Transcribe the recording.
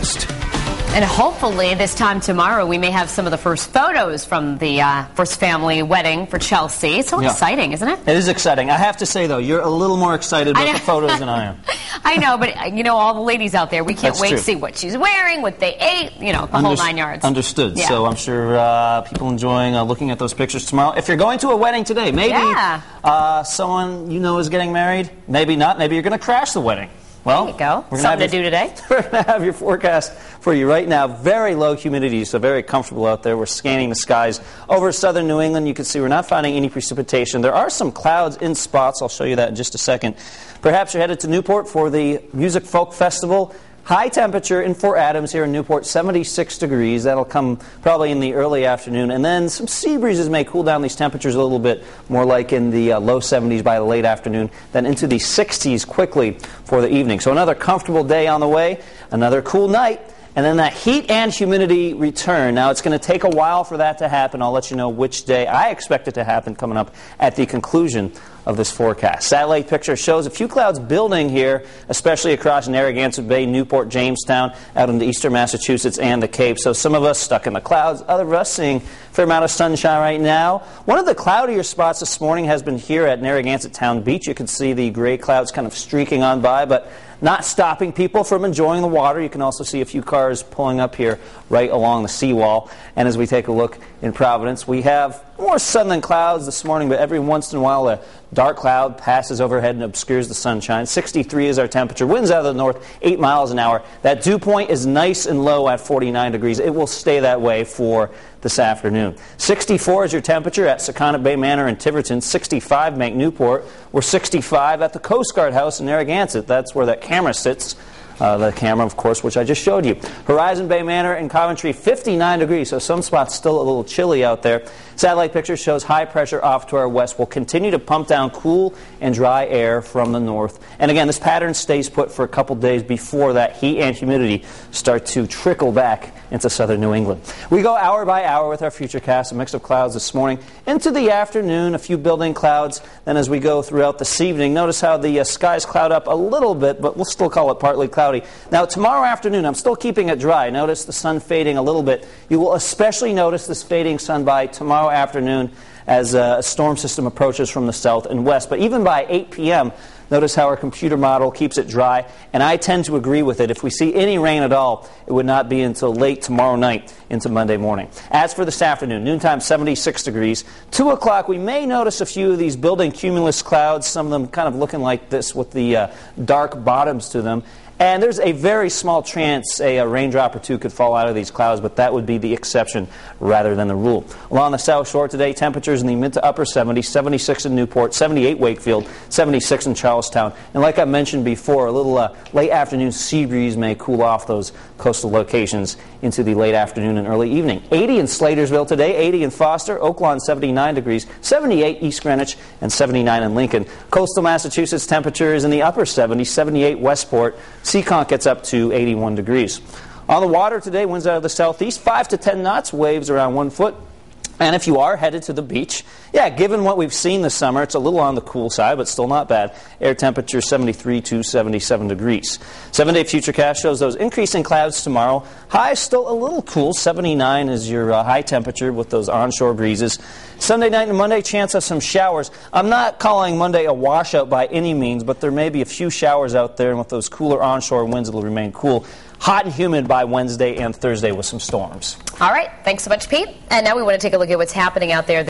Futurecast. And hopefully this time tomorrow we may have some of the first photos from the first family wedding for Chelsea. It's so exciting, isn't it? It is exciting. I have to say, though, you're a little more excited about the photos than I am. I know, but, you know, all the ladies out there, we can't wait to see what she's wearing, what they ate, you know, the whole 9 yards. Understood. Yeah. So I'm sure people enjoying looking at those pictures tomorrow. If you're going to a wedding today, maybe someone you know is getting married. Maybe not. Maybe you're going to crash the wedding. Well, there you go. Something to do today. We're going to have your forecast for you right now. Very low humidity, so very comfortable out there. We're scanning the skies over southern New England. You can see we're not finding any precipitation. There are some clouds in spots. I'll show you that in just a second. Perhaps you're headed to Newport for the Music Folk Festival. High temperature in Fort Adams here in Newport, 76 degrees. That'll come probably in the early afternoon. And then some sea breezes may cool down these temperatures a little bit, more like in the low 70s by the late afternoon, then into the 60s quickly for the evening. So another comfortable day on the way, another cool night, and then that heat and humidity return. Now, it's going to take a while for that to happen. I'll let you know which day I expect it to happen coming up at the conclusion of this forecast. Satellite picture shows a few clouds building here, especially across Narragansett Bay, Newport, Jamestown, out into eastern Massachusetts and the Cape. So some of us stuck in the clouds, other of us seeing a fair amount of sunshine right now. One of the cloudier spots this morning has been here at Narragansett Town Beach. You can see the gray clouds kind of streaking on by, but not stopping people from enjoying the water. You can also see a few cars pulling up here right along the seawall. And as we take a look in Providence, we have more sun than clouds this morning, but every once in a while a dark cloud passes overhead and obscures the sunshine. 63 is our temperature. Winds out of the north, 8 miles an hour. That dew point is nice and low at 49 degrees. It will stay that way for this afternoon. 64 is your temperature at Secundit Bay Manor in Tiverton. 65 make Newport. We're 65 at the Coast Guard House in Narragansett. That's where that camera sits. The camera, of course, which I just showed you. Horizon Bay Manor in Coventry, 59 degrees, so some spots still a little chilly out there. Satellite picture shows high pressure off to our west will continue to pump down cool and dry air from the north. And again, this pattern stays put for a couple days before that heat and humidity start to trickle back into southern New England. We go hour by hour with our Futurecast, a mix of clouds this morning. Into the afternoon, a few building clouds. Then as we go throughout this evening, notice how the skies cloud up a little bit, but we'll still call it partly cloudy. Now, tomorrow afternoon, I'm still keeping it dry. Notice the sun fading a little bit. You will especially notice this fading sun by tomorrow afternoon as a storm system approaches from the south and west. But even by 8 p.m., notice how our computer model keeps it dry, and I tend to agree with it. If we see any rain at all, it would not be until late tomorrow night into Monday morning. As for this afternoon, noontime 76 degrees. 2 o'clock, we may notice a few of these building cumulus clouds, some of them kind of looking like this with the dark bottoms to them. And there's a very small chance a raindrop or two could fall out of these clouds, but that would be the exception rather than the rule. Along the South Shore today, temperatures in the mid to upper 70s, 76 in Newport, 78 Wakefield, 76 in Charlestown. And like I mentioned before, a little late afternoon sea breeze may cool off those coastal locations into the late afternoon and early evening. 80 in Slatersville today, 80 in Foster, Oaklawn 79 degrees, 78 East Greenwich, and 79 in Lincoln. Coastal Massachusetts temperatures in the upper 70s, 78 Westport. Seekonk gets up to 81 degrees. On the water today, winds out of the southeast, 5 to 10 knots, waves around 1 foot. And if you are headed to the beach, given what we've seen this summer, it's a little on the cool side, but still not bad. Air temperature 73 to 77 degrees. 7-day Futurecast shows those increasing clouds tomorrow. High still a little cool. 79 is your high temperature with those onshore breezes. Sunday night and Monday, chance of some showers. I'm not calling Monday a washout by any means, but there may be a few showers out there, and with those cooler onshore winds, it'll remain cool. Hot and humid by Wednesday and Thursday with some storms. All right. Thanks so much, Pete. And now we want to take a look at what's happening out there.